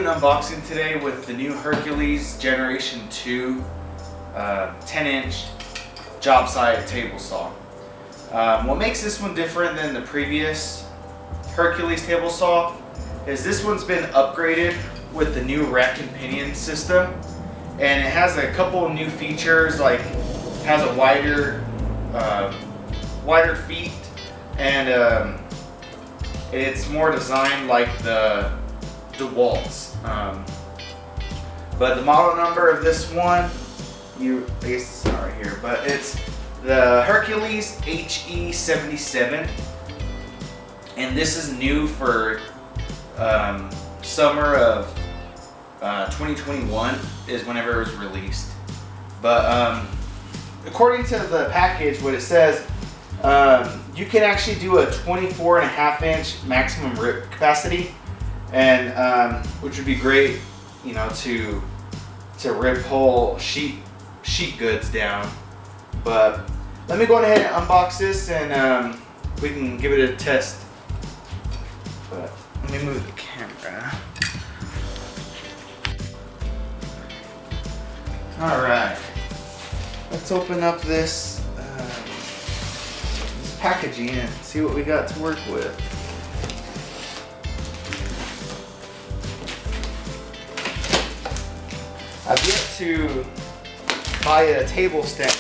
unboxing today with the new Hercules Generation 2 10-inch Jobsite table saw. What makes this one different than the previous Hercules table saw is this one's been upgraded with the new Rack Pinion system, and it has a couple of new features, like it has a wider feet, and it's more designed like the DeWalt's. But the model number of this one, I guess it's not right here, but it's the Hercules HE77, and this is new for summer of 2021 is whenever it was released. But according to the package, what it says, you can actually do a 24.5-inch maximum rip capacity, and which would be great, you know, to rip whole sheet goods down. But let me go ahead and unbox this, and we can give it a test. But let me move the camera. All right, let's open up this packaging and see what we got to work with. I've yet to buy a table stand,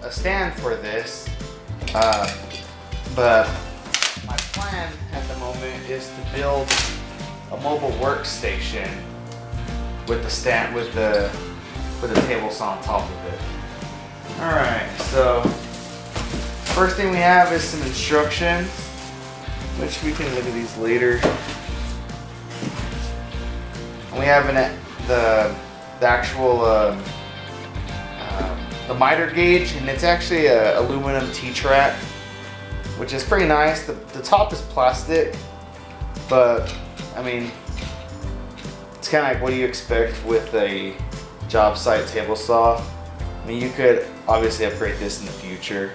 a stand for this, but my plan at the moment is to build a mobile workstation with the stand, with the table saw on top of it. All right, so first thing we have is some instructions, which we can look at these later. And we have the actual the miter gauge, and it's actually a aluminum T-track, which is pretty nice. The top is plastic, but I mean, it's kind of like what do you expect with a job site table saw. I mean, you could obviously upgrade this in the future.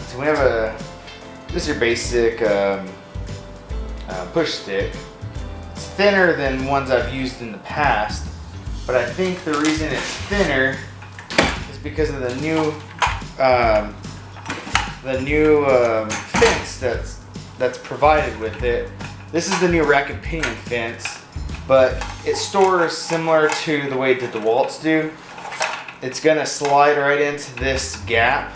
So we have this is your basic push stick. It's thinner than ones I've used in the past, but I think the reason it's thinner is because of the new fence that's provided with it. This is the new Rack Pinion fence, but it stores similar to the way the DeWalt's do. It's gonna slide right into this gap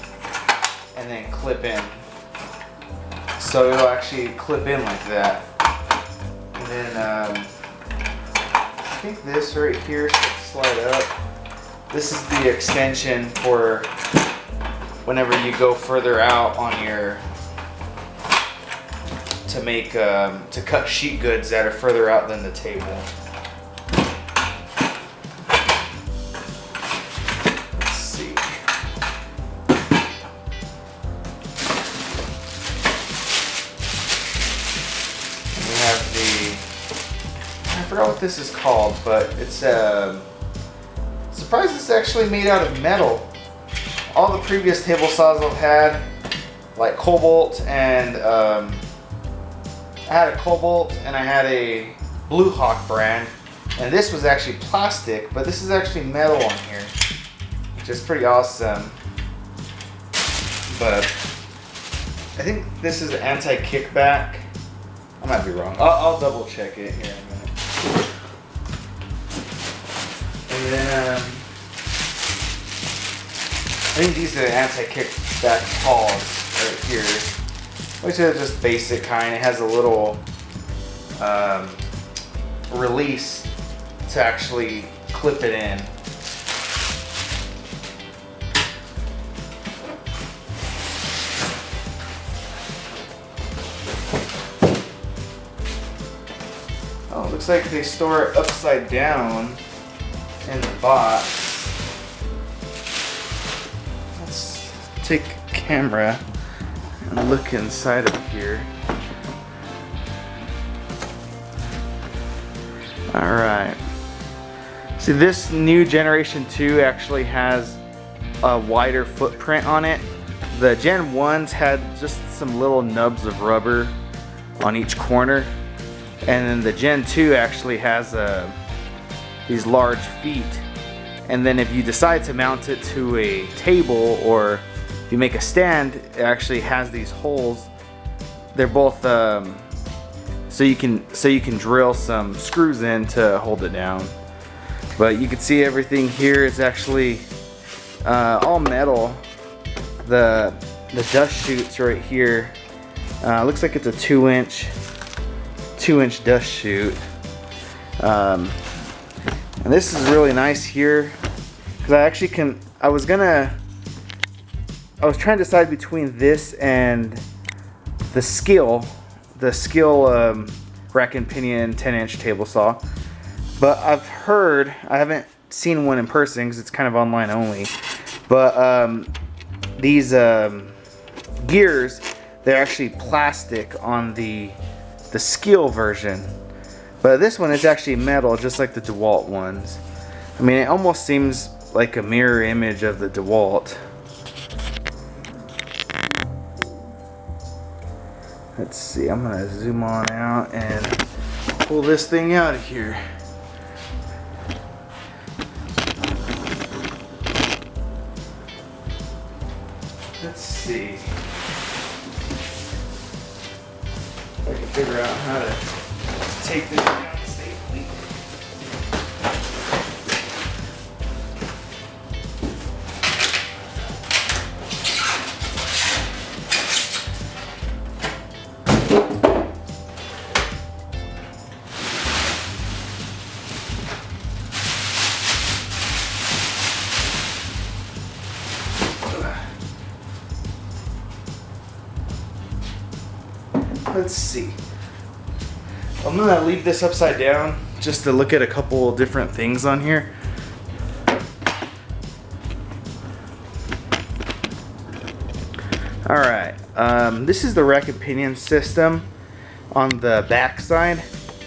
and then clip in. So it'll actually clip in like that. And then I think this right here should slide up. This is the extension for whenever you go further out on your, to cut sheet goods that are further out than the table. Let's see. We have I forgot what this is called, but it's surprised it's actually made out of metal. All the previous table saws I've had, like Cobalt, and I had a Cobalt and I had a Blue Hawk brand, and this was actually plastic, but this is actually metal on here, which is pretty awesome. But I think this is anti-kickback. I might be wrong. I'll double check it here in a minute. And then I think these are the anti-kickback paws right here, which are just basic kind. It has a little release to actually clip it in. Oh, it looks like they store it upside down in the box. Let's take a camera and look inside of here. Alright. See, this new Generation 2 actually has a wider footprint on it. The Gen 1s had just some little nubs of rubber on each corner, And then the Gen 2 actually has these large feet. And then if you decide to mount it to a table, or if you make a stand, it actually has these holes. They're both so you can drill some screws in to hold it down. But you can see everything here is actually all metal. The dust chutes right here, looks like it's a 2-inch dust chute. And this is really nice here, because I was trying to decide between this and the skill rack and pinion 10-inch table saw. But I haven't seen one in person because it's kind of online only. But these gears, they're actually plastic on the Skill version. But this one is actually metal, just like the DeWalt ones. I mean, it almost seems like a mirror image of the DeWalt. Let's see, I'm gonna zoom on out and pull this thing out of here. Let's see if I can figure out how to take this down safely. Let's see. I'm gonna leave this upside down just to look at a couple different things on here. Alright, this is the rack and pinion system on the back side,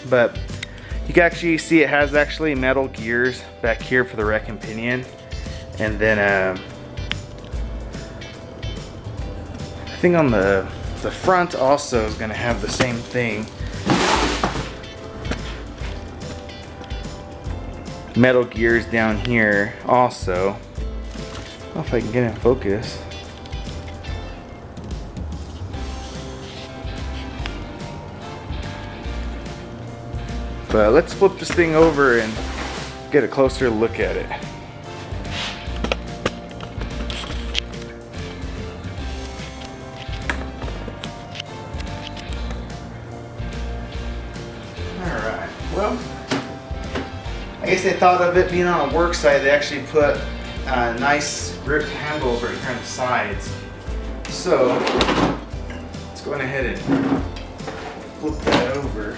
but you can actually see it has actually metal gears back here for the rack and pinion. And then I think on the front also is going to have the same thing. Metal gears down here also. I don't know if I can get in focus. But let's flip this thing over and get a closer look at it. Well, I guess they thought of it being on a work site. They actually put a nice gripped handle over here on the sides. So let's go ahead and flip that over.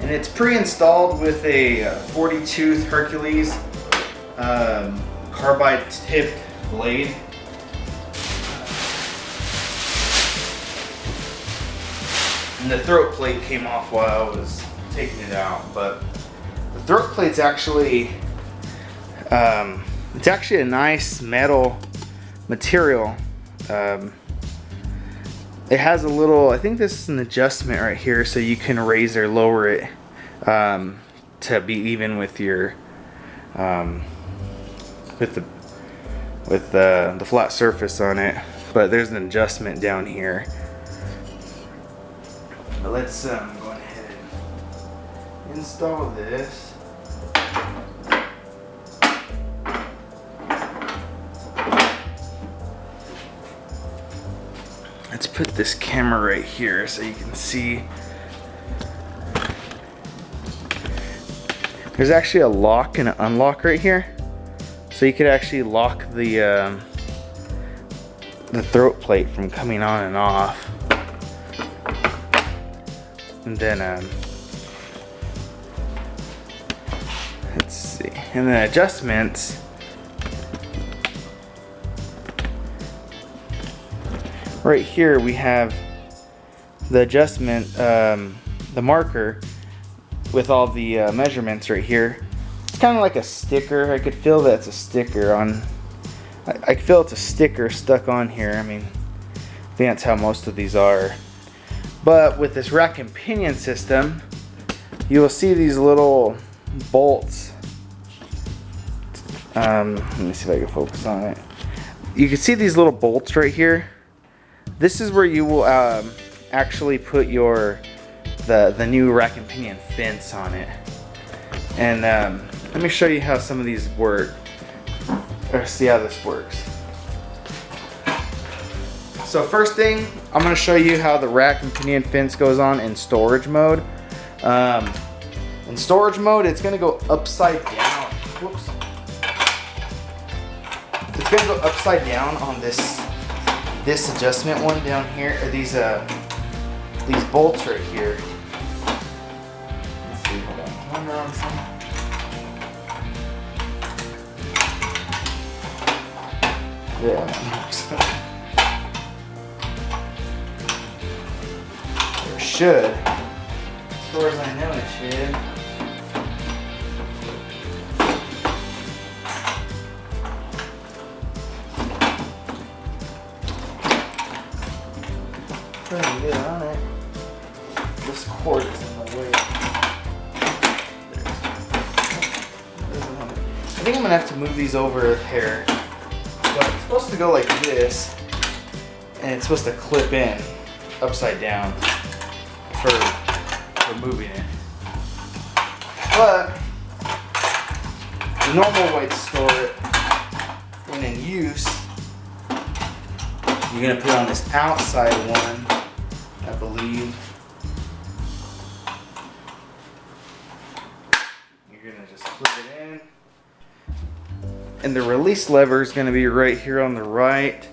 And it's pre-installed with a 40-tooth Hercules carbide tipped blade. And the throat plate came off while I was taking it out, but the throat plate's actually it's actually a nice metal material. It has a little, I think this is an adjustment right here, so you can raise or lower it to be even with your with the flat surface on it. But there's an adjustment down here. But let's go ahead and install this. Let's put this camera right here so you can see. There's actually a lock and an unlock right here. So you could actually lock the throat plate from coming on and off. And then let's see, and then adjustments. Right here we have the adjustment, the marker with all the measurements right here. It's kind of like a sticker. I could feel that it's a sticker on. I feel it's a sticker stuck on here. I mean, I think that's how most of these are. But with this rack and pinion system, you will see these little bolts. Let me see if I can focus on it. You can see these little bolts right here. This is where you will actually put the new rack and pinion fence on it. And let me show you how some of these work, or see how this works. So first thing, I'm going to show you how the rack and pinion fence goes on in storage mode. In storage mode, it's going to go upside down. Whoops. It's going to go upside down on this adjustment one down here, or these bolts right here. Let's see, hold on. One around some. Yeah. There should. As far as I know, it should. Trying to get on it. This cord is in the way. I think I'm gonna have to move these over here. But it's supposed to go like this, and it's supposed to clip in upside down for moving it. But the normal way to store it when in use, you're gonna put it on this outside one, I believe. You're gonna just clip it in. And the release lever is going to be right here on the right.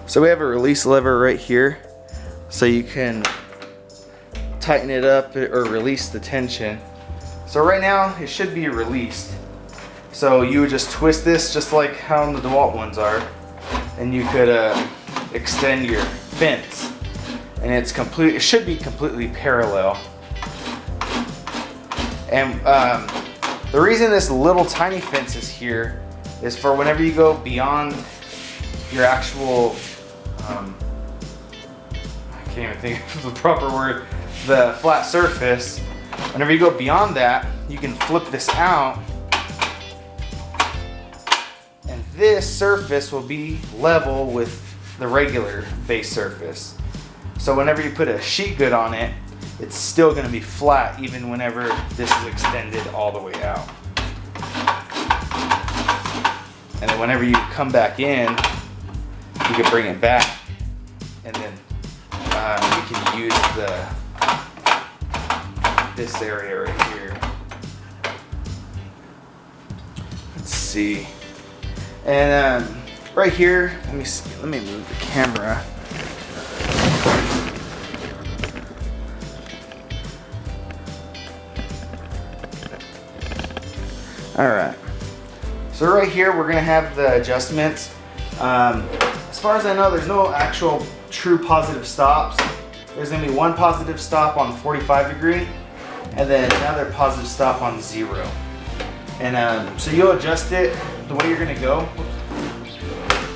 So we have a release lever right here, so you can tighten it up or release the tension. So right now it should be released. So you would just twist this just like how the DeWalt ones are, and you could extend your fence. And it should be completely parallel. And the reason this little tiny fence is here is for whenever you go beyond your actual, I can't even think of the proper word, the flat surface. Whenever you go beyond that, you can flip this out, and this surface will be level with the regular base surface. So whenever you put a sheet good on it, it's still going to be flat even whenever this is extended all the way out. And then whenever you come back in, you can bring it back, and then you can use this area right here. Let's see. And right here, let me move the camera. Alright, so right here we're going to have the adjustments. As far as I know, there's no actual true positive stops. There's going to be one positive stop on 45 degree, and then another positive stop on 0. And so you'll adjust it the way you're going to go.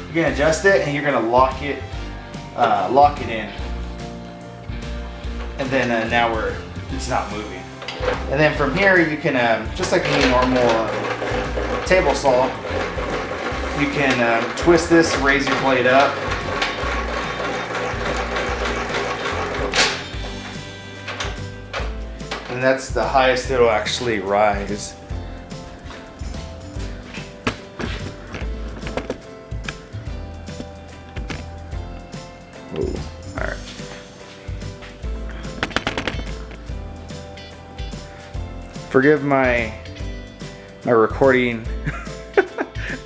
You're going to adjust it, and you're going to lock it in. And then now it's not moving. And then from here you can, just like any normal table saw, you can twist this, raise your blade up. And that's the highest it'll actually rise. Ooh, all right. Forgive my recording.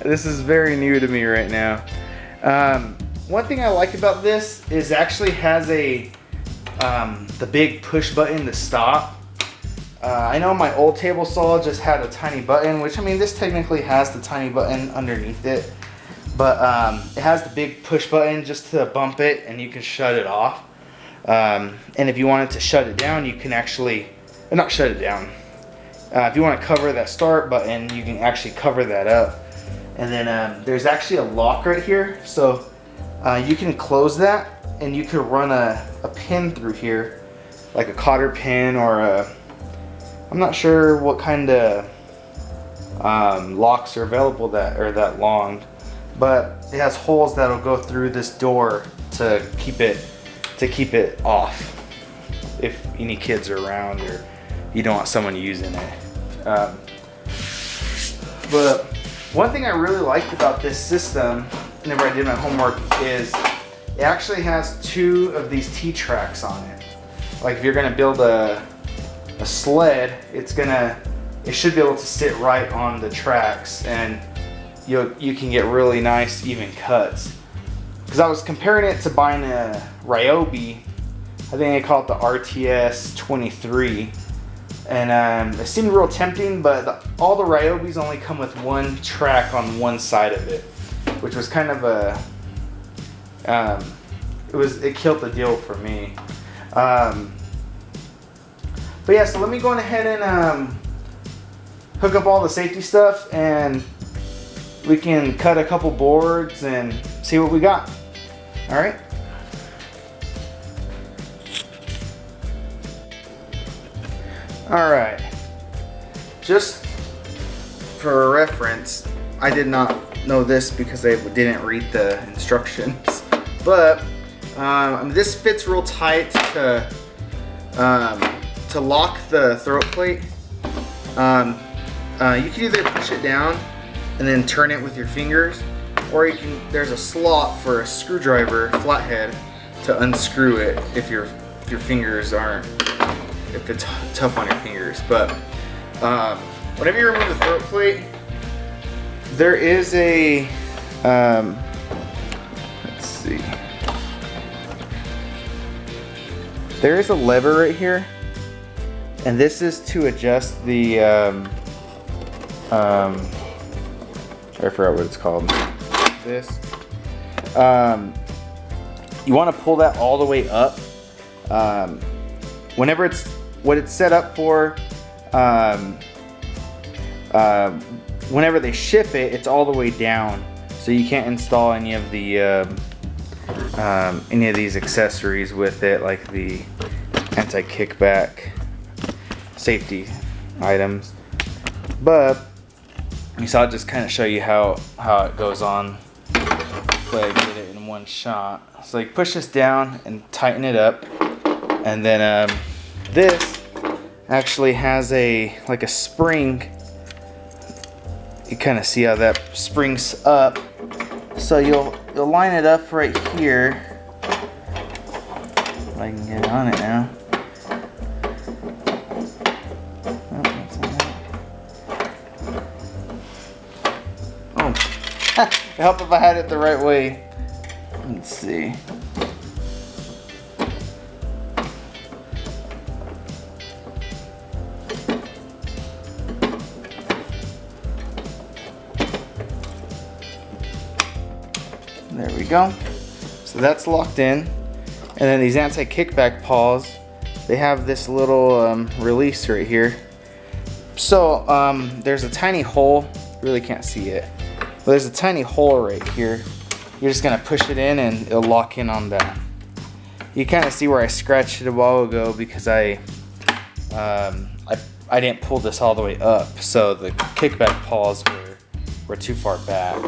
This is very new to me right now. One thing I like about this is actually has the big push button to stop. I know my old table saw just had a tiny button, which, I mean, this technically has the tiny button underneath it, but it has the big push button just to bump it, and you can shut it off. And if you wanted to shut it down, you can actually, not shut it down. If you want to cover that start button, you can actually cover that up. And then there's actually a lock right here, so you can close that, and you could run a pin through here, like a cotter pin or I'm not sure what kind of locks are available that are that long, but it has holes that'll go through this door to keep it off if any kids are around or you don't want someone using it. But one thing I really liked about this system, whenever I did my homework, is it actually has 2 of these T-tracks on it. Like if you're gonna build a sled, it should be able to sit right on the tracks, and you can get really nice even cuts. Because I was comparing it to buying a Ryobi, I think they call it the RTS 23, and it seemed real tempting, but all the Ryobis only come with 1 track on one side of it, which was kind of it killed the deal for me. But yeah, so let me go ahead and hook up all the safety stuff, and we can cut a couple boards and see what we got. All right. All right. Just for reference, I did not know this because I didn't read the instructions, but this fits real tight to lock the throat plate. You can either push it down and then turn it with your fingers, or there's a slot for a screwdriver flathead to unscrew it if your fingers if it's tough on your fingers. But whenever you remove the throat plate, there is a let's see, there is a lever right here, and this is to adjust the I forgot what it's called. This. You want to pull that all the way up. Whenever what it's set up for, whenever they ship it, it's all the way down, so you can't install any of the any of these accessories with it, like the anti-kickback safety items. But I'll just kind of show you how it goes on. But I get it in one shot. So you push this down and tighten it up, and then this actually has like a spring. You kind of see how that springs up. So you'll line it up right here. If I can get on it now. It'd help if I had it the right way. Let's see. There we go. So that's locked in. And then these anti-kickback paws, they have this little release right here. So there's a tiny hole. Really can't see it. But there's a tiny hole right here. You're just gonna push it in and it'll lock in on that. You kind of see where I scratched it a while ago because I didn't pull this all the way up, so the kickback paws were too far back.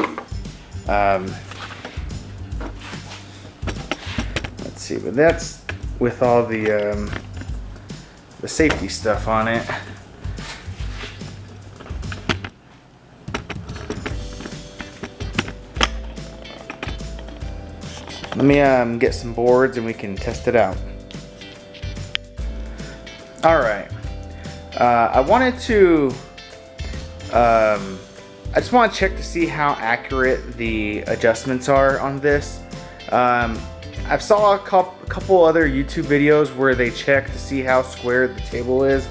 Let's see, but that's with all the safety stuff on it. Let me get some boards and we can test it out. All right. I wanted to. I just want to check to see how accurate the adjustments are on this. I've saw a couple other YouTube videos where they check to see how square the table is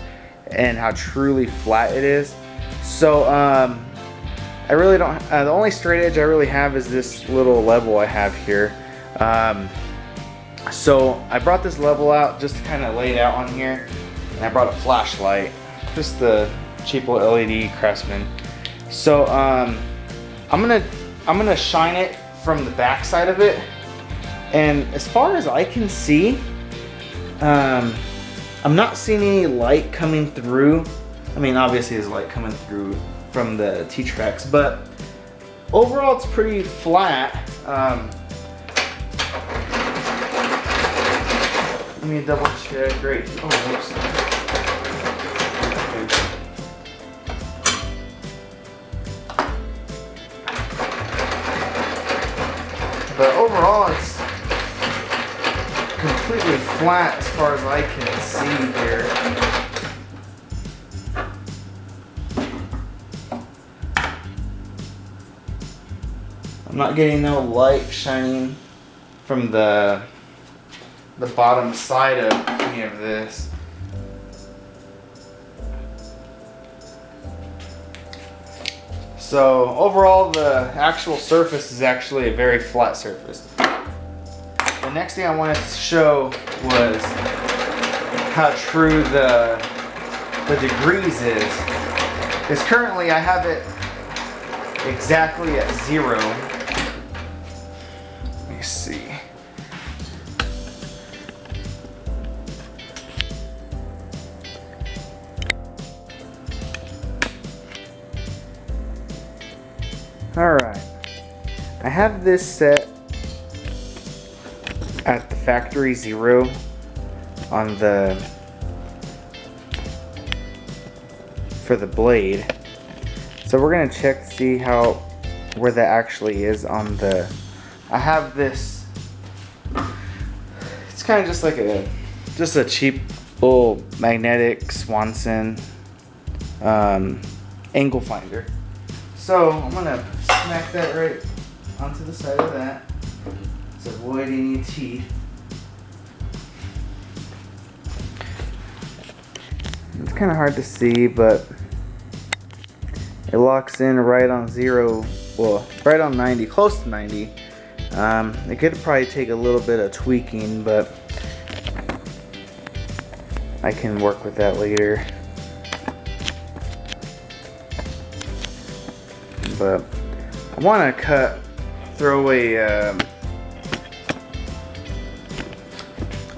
and how truly flat it is. So I really don't. The only straight edge I really have is this little level I have here. So I brought this level out just to kind of lay it out on here, and I brought a flashlight just to cheap little LED Craftsman. So I'm gonna shine it from the back side of it, and as far as I can see, I'm not seeing any light coming through. I mean, obviously there's light coming through from the T-Tracks, but overall it's pretty flat. Let me double check. Great. Oh, whoops. But overall, it's completely flat as far as I can see here. I'm not getting no light shining from the bottom side of any of this. So overall, the actual surface is actually a very flat surface. The next thing I wanted to show was how true the degrees is. Because currently I have it exactly at 0. Let me see. Alright, I have this set at the factory 0 on for the blade. So we're gonna check to see where that actually is on the. I have this. It's kind of just like a cheap little magnetic Swanson angle finder. So I'm gonna smack that right onto the side of that to avoid any teeth. It's kind of hard to see, but it locks in right on 0, well, right on 90, close to 90. It could probably take a little bit of tweaking, but I can work with that later. But I want to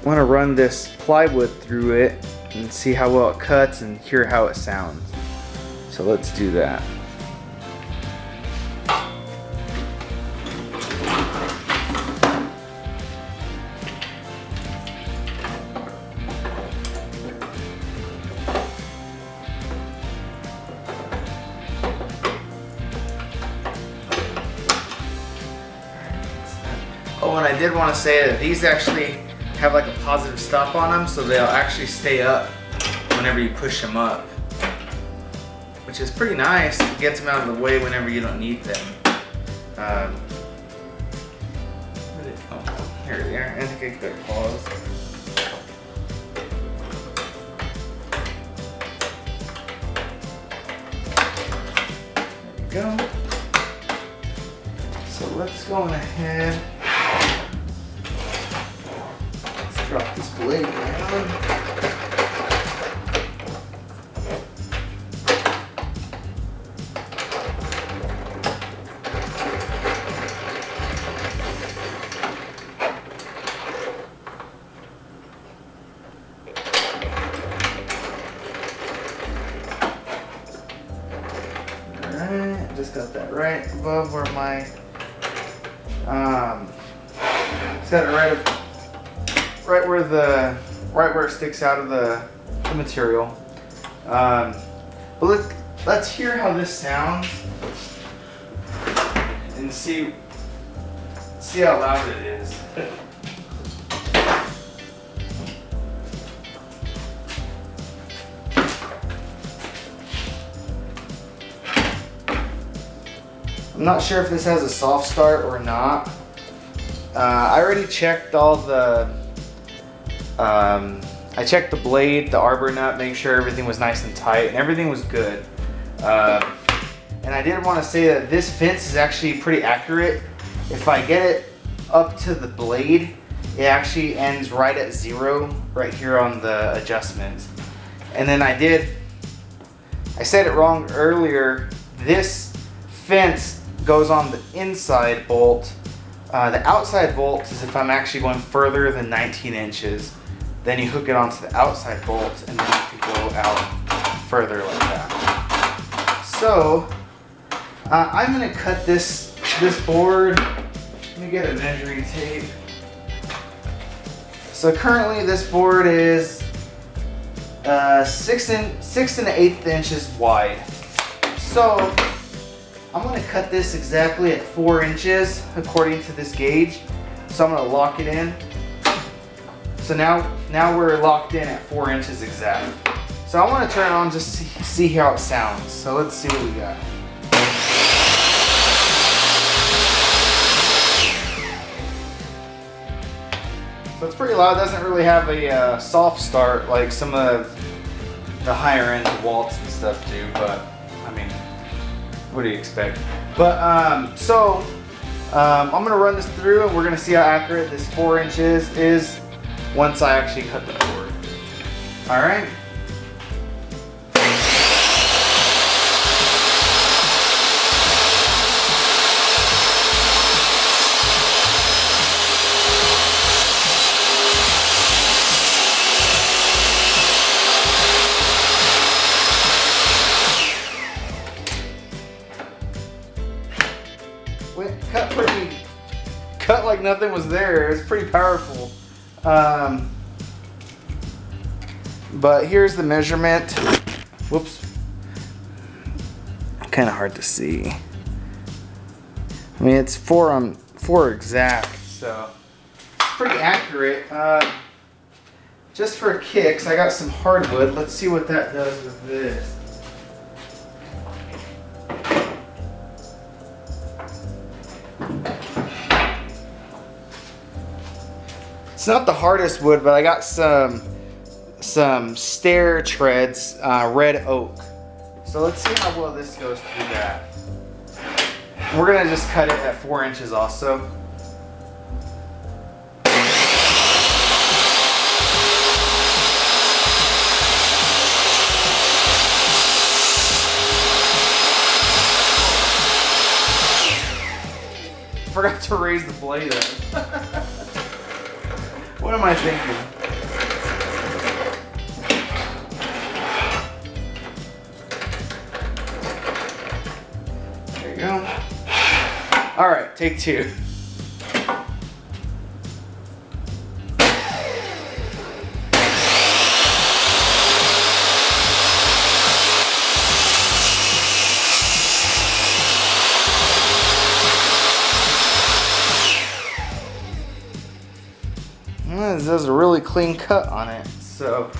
want to run this plywood through it and see how well it cuts and hear how it sounds. So let's do that. Oh, and I did want to say that these actually have like a positive stop on them, so they'll actually stay up whenever you push them up, which is pretty nice. It gets them out of the way whenever you don't need them. Oh, here they are. I think I could pause. There we go. So let's go on ahead. Drop this blade down. Alright, just got that right above where my set it right where it sticks out of the material. But let's hear how this sounds and see how loud it is. I'm not sure if this has a soft start or not. I already checked all the I checked the blade, the arbor nut, make sure everything was nice and tight, and everything was good. And I did want to say that this fence is actually pretty accurate. If I get it up to the blade, it actually ends right at 0, right here on the adjustment. And then I did I said it wrong earlier. This fence goes on the inside bolt. The outside bolt is if I'm actually going further than 19 inches. Then you hook it onto the outside bolt and then you can go out further like that. So I'm gonna cut this board. Let me get a measuring tape. So currently this board is 6 1/8 inches wide. So I'm gonna cut this exactly at 4 inches according to this gauge. So I'm gonna lock it in. So now we're locked in at 4 inches exact. So I want to turn it on just to see how it sounds. So let's see what we got. So it's pretty loud. It doesn't really have a soft start like some of the higher end waltz and stuff do, but I mean, what do you expect? But I'm gonna run this through and we're gonna see how accurate this 4 inches is once I actually cut the board. All right. Cut like nothing was there. It's pretty powerful. But here's the measurement. Whoops. Kind of hard to see. I mean, it's 4 exact, so pretty accurate. Just for kicks, I got some hardwood. Let's see what that does with this. It's not the hardest wood, but I got some stair treads, red oak. So let's see how well this goes through that. We're gonna just cut it at 4 inches also. Forgot to raise the blade up. What am I thinking? There you go. All right, take 2. This does a really clean cut on it, so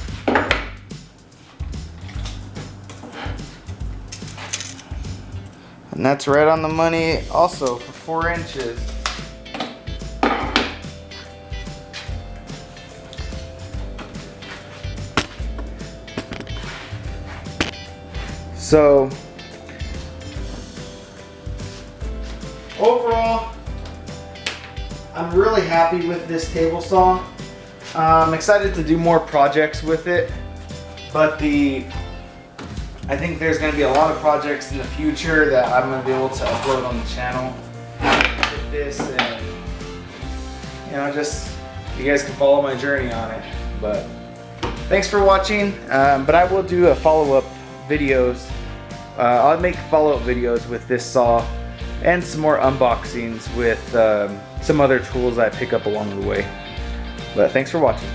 and that's right on the money also for 4 inches. So overall, I'm really happy with this table saw. I'm excited to do more projects with it, but I think there's going to be a lot of projects in the future that I'm going to be able to upload on the channel with this, and just you guys can follow my journey on it. But thanks for watching. But I will do a follow-up videos. I'll make follow-up videos with this saw and some more unboxings with some other tools I pick up along the way. But thanks for watching.